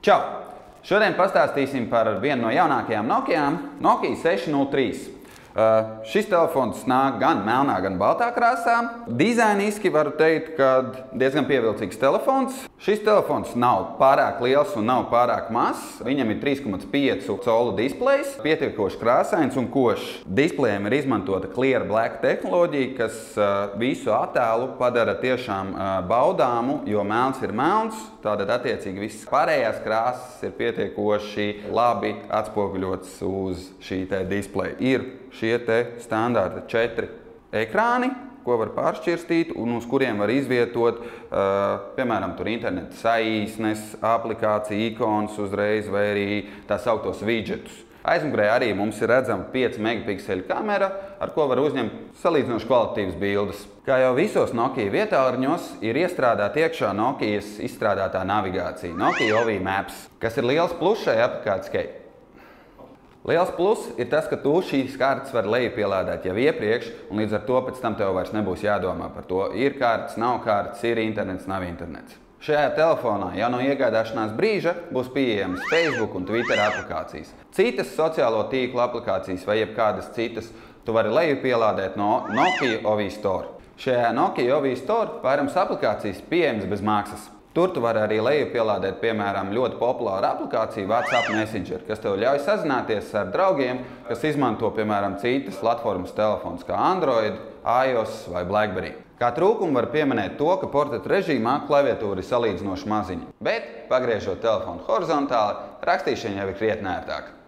Čau! Šodien pastāstīsim par vienu no jaunākajām Nokijām, Nokia 603. Šis telefons nāk gan melnā, gan baltā krāsā. Dizainiski varu teikt, ka diezgan pievilcīgs telefons. Šis telefons nav pārāk liels un nav pārāk mazs. Viņam ir 3,5 colu displejs, pietiekoši krāsains un košs. Displejam ir izmantota Clear Black tehnoloģija, kas visu attēlu padara tiešām baudāmu, jo melns ir melns. Tātad attiecīgi visas pārējās krāsas ir pietiekoši labi atspoguļotas uz šī displeja. Ir šie standarta 4 ekrāni, ko var pāršķirstīt un uz kuriem var izvietot, piemēram, tur interneta saīsnes, aplikācija, ikonas uzreiz vai arī tā sauktos widgetus. Aizmugurē arī mums ir redzama 5 megapikseli kamera, ar ko var uzņemt salīdzinoši kvalitatīvas bildes. Kā jau visos Nokia vietālruņos, ir iestrādāta iekšā Nokijas izstrādātā navigācija, Nokia OV Maps, kas ir liels pluss šai aplikācijai. Liels pluss ir tas, ka tu šīs kartes var lejupielādēt jau iepriekš, un līdz ar to pēc tam tev vairs nebūs jādomā par to. Ir kartes, nav kartes, ir internets, nav internets. Šajā telefonā jau no iegādāšanās brīža būs pieejamas Facebook un Twitter aplikācijas. Citas sociālo tīklu aplikācijas vai jebkādas citas tu vari lejupielādēt no Nokia OV Store. Šajā Nokia OV Store vairums aplikācijas pieejamas bez maksas. Tur tu vari arī lejupielādēt, piemēram, ļoti populāru aplikāciju WhatsApp Messenger, kas tev ļauj sazināties ar draugiem, kas izmanto, piemēram, citas platformas telefons kā Android, iOS vai BlackBerry. Kā trūkumu var pieminēt to, ka portreta režīmā klaviatūra ir salīdzinoši maziņa, bet, pagriežot telefonu horizontāli, rakstīšana jau ir krietni ērtāka.